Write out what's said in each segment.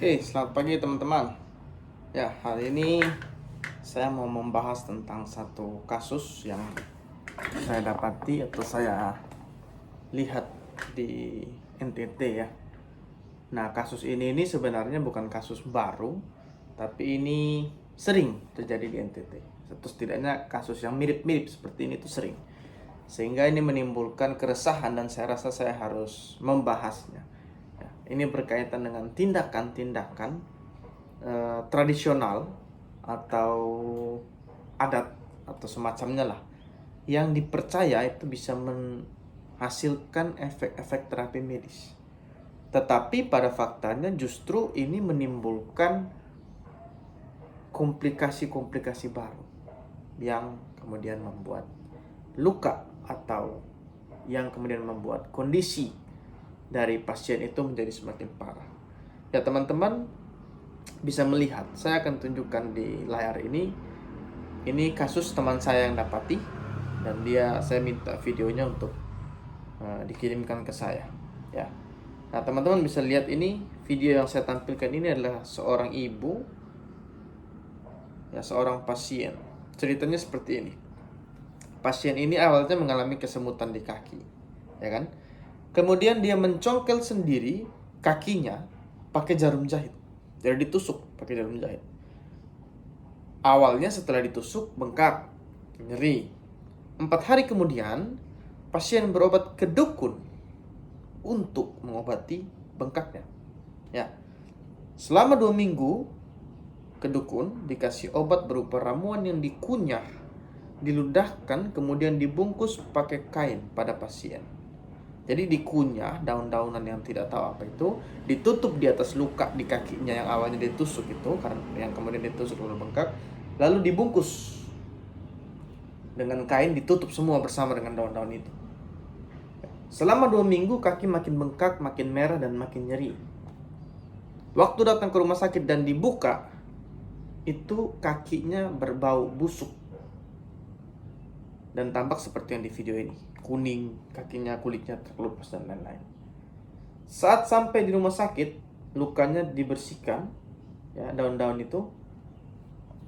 Oke, selamat pagi teman-teman. Ya, hari ini saya mau membahas tentang satu kasus yang saya dapati atau saya lihat di NTT ya. Nah, kasus ini sebenarnya bukan kasus baru, tapi ini sering terjadi di NTT. Atau setidaknya kasus yang mirip-mirip seperti ini itu sering. Sehingga ini menimbulkan keresahan dan saya rasa saya harus membahasnya. Ya, ini berkaitan dengan tindakan-tindakan tradisional atau adat atau semacamnya lah yang dipercaya itu bisa menghasilkan efek-efek terapi medis. Tetapi pada faktanya justru ini menimbulkan komplikasi-komplikasi baru yang kemudian membuat luka atau yang kemudian membuat kondisi dari pasien itu menjadi semakin parah. Ya teman-teman bisa melihat, saya akan tunjukkan di layar ini kasus teman saya yang dapati dan saya minta videonya untuk dikirimkan ke saya ya. Nah teman-teman bisa lihat ini video yang saya tampilkan ini adalah seorang ibu ya, seorang pasien. Ceritanya seperti ini. Pasien ini awalnya mengalami kesemutan di kaki ya kan, kemudian dia mencongkel sendiri kakinya pakai jarum jahit. Jadi ditusuk pakai jarum jahit. Awalnya setelah ditusuk bengkak, nyeri. 4 hari kemudian pasien berobat ke dukun untuk mengobati bengkaknya. Ya. Selama 2 minggu ke dukun dikasih obat berupa ramuan yang dikunyah, diludahkan kemudian dibungkus pakai kain pada pasien. Jadi dikunyah daun-daunan yang tidak tahu apa itu, ditutup di atas luka di kakinya yang awalnya ditusuk itu, karena yang kemudian ditusuk lalu bengkak, lalu dibungkus dengan kain, ditutup semua bersama dengan daun-daun itu. Selama 2 minggu kaki makin bengkak, makin merah dan makin nyeri. Waktu datang ke rumah sakit dan dibuka, itu kakinya berbau busuk dan tampak seperti yang di video ini, kuning, kakinya kulitnya terkelupas dan lain-lain. Saat sampai di rumah sakit, lukanya dibersihkan, ya daun-daun itu,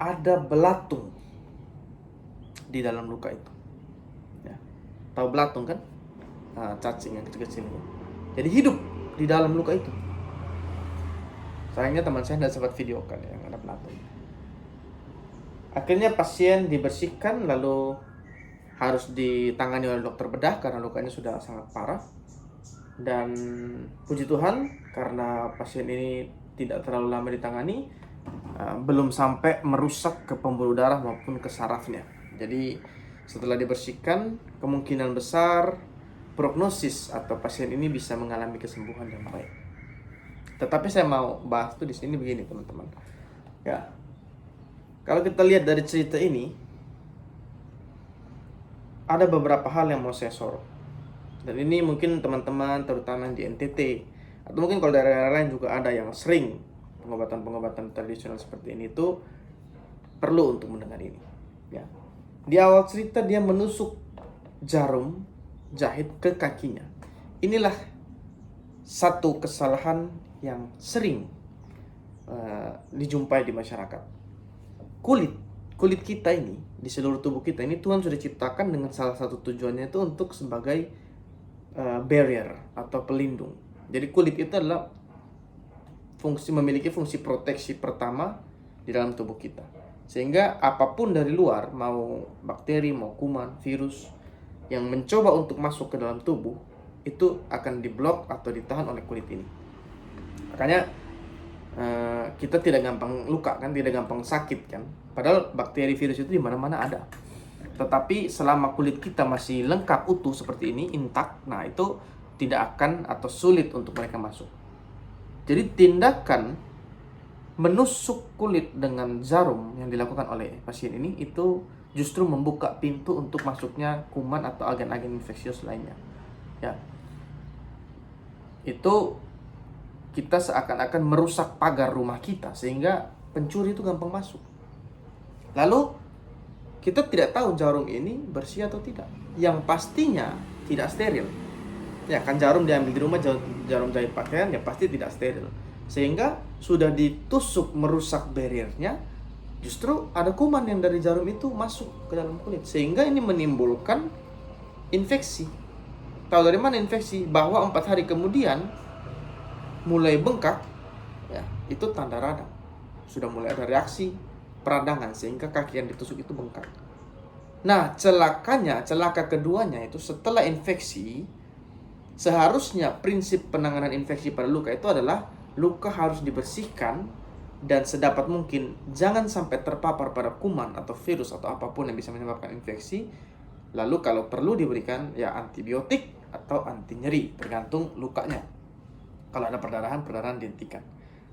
ada belatung di dalam luka itu. Ya, tahu belatung kan? Nah, cacing yang kecil-kecil itu. Jadi hidup di dalam luka itu. Sayangnya teman saya tidak sempat videokan yang ada belatung. Akhirnya pasien dibersihkan lalu harus ditangani oleh dokter bedah karena lukanya sudah sangat parah. Dan puji Tuhan karena pasien ini tidak terlalu lama ditangani, belum sampai merusak ke pembuluh darah maupun ke sarafnya. Jadi setelah dibersihkan, kemungkinan besar prognosis atau pasien ini bisa mengalami kesembuhan yang baik. Tetapi saya mau bahas tuh di sini begini teman-teman. Ya, kalau kita lihat dari cerita ini, ada beberapa hal yang mau saya sorot. Dan ini mungkin teman-teman terutama di NTT atau mungkin kalau daerah lain juga ada yang sering pengobatan-pengobatan tradisional seperti ini itu perlu untuk mendengar ini. Ya. Di awal cerita dia menusuk jarum jahit ke kakinya. Inilah satu kesalahan yang sering dijumpai di masyarakat. Kulit kita ini, di seluruh tubuh kita ini Tuhan sudah ciptakan dengan salah satu tujuannya itu untuk sebagai barrier atau pelindung. Jadi kulit itu adalah memiliki fungsi proteksi pertama di dalam tubuh kita. Sehingga apapun dari luar, mau bakteri, mau kuman, virus yang mencoba untuk masuk ke dalam tubuh, itu akan diblok atau ditahan oleh kulit ini. Makanya kita tidak gampang luka kan, tidak gampang sakit kan. Padahal bakteri virus itu di mana-mana ada. Tetapi selama kulit kita masih lengkap utuh seperti ini, intak, nah itu tidak akan atau sulit untuk mereka masuk. Jadi tindakan menusuk kulit dengan jarum yang dilakukan oleh pasien ini itu justru membuka pintu untuk masuknya kuman atau agen-agen infeksius lainnya. Ya. Itu kita seakan-akan merusak pagar rumah kita sehingga pencuri itu gampang masuk. Lalu kita tidak tahu jarum ini bersih atau tidak. Yang pastinya tidak steril. Ya kan jarum diambil di rumah, jarum jahit pakaian ya pasti tidak steril. Sehingga sudah ditusuk merusak barriernya, justru ada kuman yang dari jarum itu masuk ke dalam kulit. Sehingga ini menimbulkan infeksi. Tahu dari mana infeksi? Bahwa 4 hari kemudian mulai bengkak, ya, itu tanda radang. Sudah mulai ada reaksi peradangan sehingga kaki yang ditusuk itu bengkak. Nah, celaka keduanya itu setelah infeksi, seharusnya prinsip penanganan infeksi pada luka itu adalah luka harus dibersihkan dan sedapat mungkin jangan sampai terpapar pada kuman atau virus atau apapun yang bisa menyebabkan infeksi. Lalu kalau perlu diberikan ya antibiotik atau anti nyeri, tergantung lukanya. Kalau ada perdarahan dihentikan.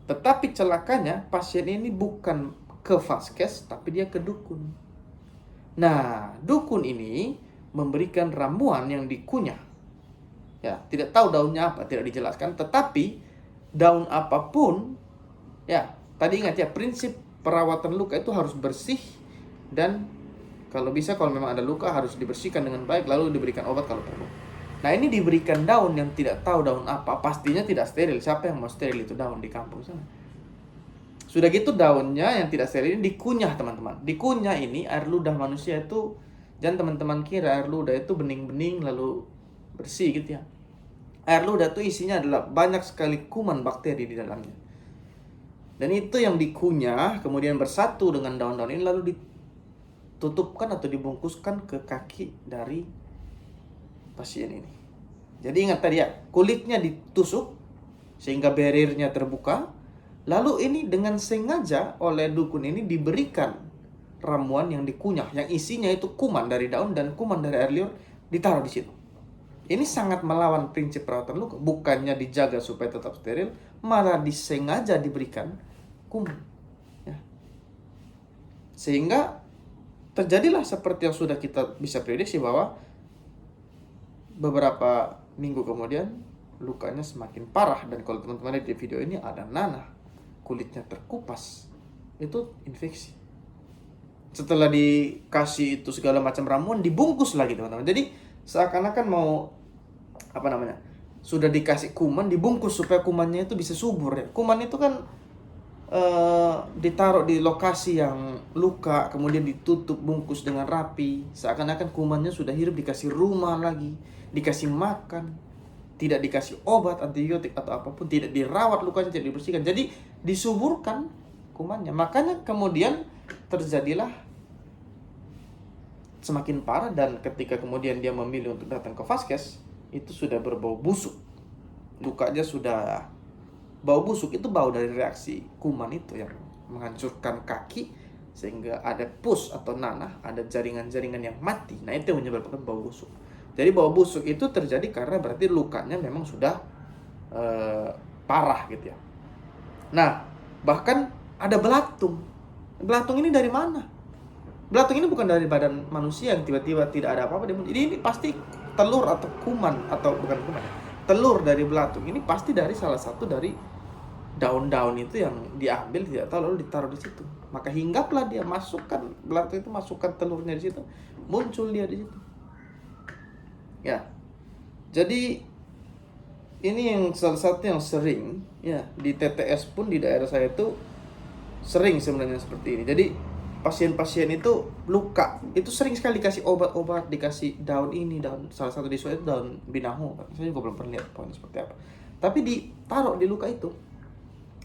Tetapi celakanya pasien ini bukan ke vaskes, tapi dia ke dukun. Nah, dukun ini memberikan ramuan yang dikunyah. Ya, tidak tahu daunnya apa, tidak dijelaskan. Tetapi daun apapun, ya, tadi ingat ya, prinsip perawatan luka itu harus bersih dan kalau bisa, kalau memang ada luka harus dibersihkan dengan baik, lalu diberikan obat kalau perlu. Nah, ini diberikan daun yang tidak tahu daun apa, pastinya tidak steril. Siapa yang mau steril itu daun di kampung sana? Sudah gitu daunnya yang tidak steril ini dikunyah, teman-teman. Dikunyah ini air ludah manusia itu, jangan teman-teman kira air ludah itu bening-bening lalu bersih gitu ya. Air ludah itu isinya adalah banyak sekali kuman bakteri di dalamnya. Dan itu yang dikunyah kemudian bersatu dengan daun-daun ini lalu ditutupkan atau dibungkuskan ke kaki dari pasien ini. Jadi ingat tadi ya, kulitnya ditusuk sehingga barriernya terbuka. Lalu ini dengan sengaja oleh dukun ini diberikan ramuan yang dikunyah, yang isinya itu kuman dari daun dan kuman dari air liur ditaruh di situ. Ini sangat melawan prinsip perawatan luka. Bukannya dijaga supaya tetap steril, malah disengaja diberikan kuman. Ya. Sehingga terjadilah seperti yang sudah kita bisa prediksi bahwa beberapa minggu kemudian lukanya semakin parah. Dan kalau teman-teman lihat di video ini ada nanah, kulitnya terkupas, itu infeksi. Setelah dikasih itu segala macam ramuan, dibungkus lagi teman-teman. Jadi seakan-akan mau sudah dikasih kuman, dibungkus supaya kumannya itu bisa subur ya. Kuman itu kan ditaruh di lokasi yang luka, kemudian ditutup bungkus dengan rapi, seakan-akan kumannya sudah hidup, dikasih rumah lagi, dikasih makan, tidak dikasih obat antibiotik atau apapun, tidak dirawat lukanya, tidak dibersihkan, jadi disuburkan kumannya. Makanya kemudian terjadilah semakin parah, dan ketika kemudian dia memilih untuk datang ke vaskes, itu sudah berbau busuk, lukanya sudah bau busuk. Itu bau dari reaksi kuman itu yang menghancurkan kaki sehingga ada pus atau nanah, ada jaringan-jaringan yang mati. Nah, itu yang menyebabkan bau busuk. Jadi bau busuk itu terjadi karena berarti lukanya memang sudah parah gitu ya. Nah, bahkan ada belatung. Belatung ini dari mana? Belatung ini bukan dari badan manusia yang tiba-tiba tidak ada apa-apa. Ini pasti telur atau kuman, atau bukan kuman, telur dari belatung ini pasti dari salah satu dari daun-daun itu yang diambil, tidak tahu, lalu ditaruh di situ. Maka hinggaplah dia, masukkan belatung itu, masukkan telurnya di situ, muncul dia di situ. Ya, jadi ini yang salah satu yang sering ya di TTS pun di daerah saya itu sering sebenarnya seperti ini. Jadi pasien-pasien itu luka, itu sering sekali dikasih obat-obat, dikasih daun ini, daun salah satu di Sunda itu daun binahu. Saya juga belum pernah lihat pohonnya seperti apa. Tapi ditaruh di luka itu.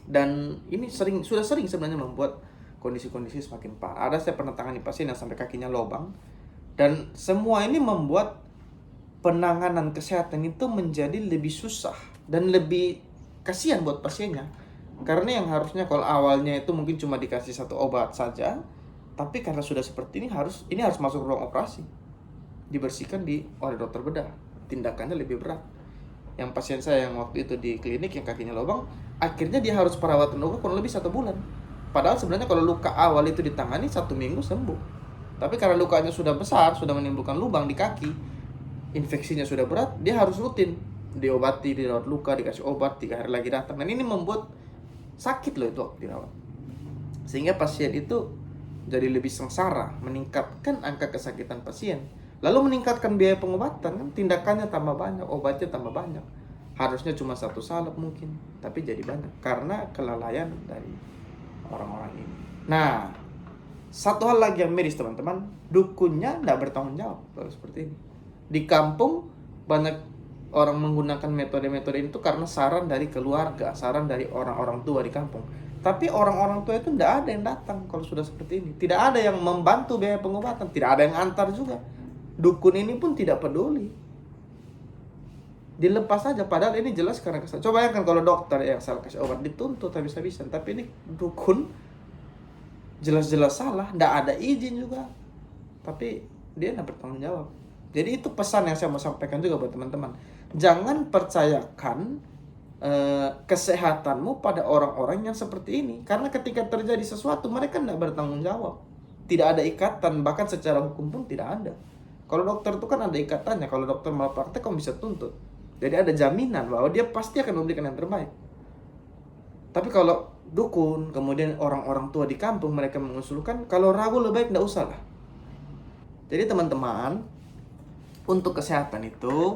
Dan ini sudah sering sebenarnya membuat kondisi-kondisi semakin parah. Ada saya pernah tangani pasien yang sampai kakinya lobang. Dan semua ini membuat penanganan kesehatan itu menjadi lebih susah dan lebih kasihan buat pasiennya. Karena yang harusnya kalau awalnya itu mungkin cuma dikasih satu obat saja, tapi karena sudah seperti ini harus masuk ruang operasi, dibersihkan oleh dokter bedah. Tindakannya lebih berat. Yang pasien saya yang waktu itu di klinik yang kakinya lubang, akhirnya dia harus perawatan luka kurang lebih 1 bulan. Padahal sebenarnya kalau luka awal itu ditangani 1 minggu sembuh. Tapi karena lukanya sudah besar, sudah menimbulkan lubang di kaki, infeksinya sudah berat, dia harus rutin diobati, dirawat luka, dikasih obat, 3 hari lagi datang. Dan ini membuat sakit loh itu dirawat. Sehingga pasien itu jadi lebih sengsara, meningkatkan angka kesakitan pasien. Lalu meningkatkan biaya pengobatan, kan tindakannya tambah banyak, obatnya tambah banyak. Harusnya cuma satu salep mungkin, tapi jadi banyak karena kelalaian dari orang-orang ini. Nah, satu hal lagi yang miris teman-teman, dukunnya tidak bertanggung jawab kalau seperti ini. Di kampung banyak orang menggunakan metode-metode itu karena saran dari keluarga, saran dari orang-orang tua di kampung. Tapi orang-orang tua itu tidak ada yang datang kalau sudah seperti ini. Tidak ada yang membantu biaya pengobatan, tidak ada yang antar juga. Dukun ini pun tidak peduli. Dilepas saja, padahal ini jelas karena kesalahan. Coba bayangkan kalau dokter yang salah kasih obat dituntut habis-habisan, tapi ini dukun jelas-jelas salah, tidak ada izin juga, tapi dia tidak bertanggung jawab. Jadi itu pesan yang saya mau sampaikan juga buat teman-teman. Jangan percayakan kesehatanmu pada orang-orang yang seperti ini, karena ketika terjadi sesuatu mereka tidak bertanggung jawab. Tidak ada ikatan, bahkan secara hukum pun tidak ada. Kalau dokter itu kan ada ikatannya, kalau dokter malpraktek kamu bisa tuntut. Jadi ada jaminan bahwa dia pasti akan memberikan yang terbaik. Tapi kalau dukun, kemudian orang-orang tua di kampung, mereka mengusulkan kalau ragu lebih baik tidak usah lah. Jadi teman-teman, untuk kesehatan itu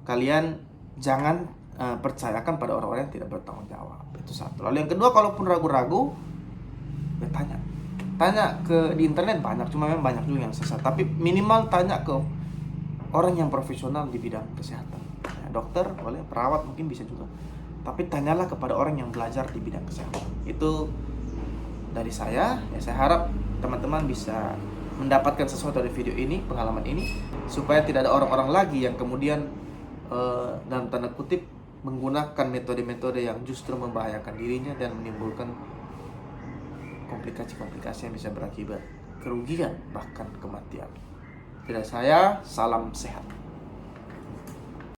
kalian jangan percayakan pada orang-orang yang tidak bertanggung jawab. Itu satu. Lalu yang kedua, kalaupun ragu-ragu, ya tanya ke di internet banyak, cuma memang banyak juga yang sesat. Tapi minimal tanya ke orang yang profesional di bidang kesehatan. Ya, dokter boleh, perawat mungkin bisa juga. Tapi tanyalah kepada orang yang belajar di bidang kesehatan. Itu dari saya. Ya, saya harap teman-teman bisa mendapatkan sesuatu dari video ini, pengalaman ini, supaya tidak ada orang-orang lagi yang kemudian dalam tanda kutip menggunakan metode-metode yang justru membahayakan dirinya dan menimbulkan komplikasi-komplikasi yang bisa berakibat kerugian bahkan kematian. Dari saya, salam sehat.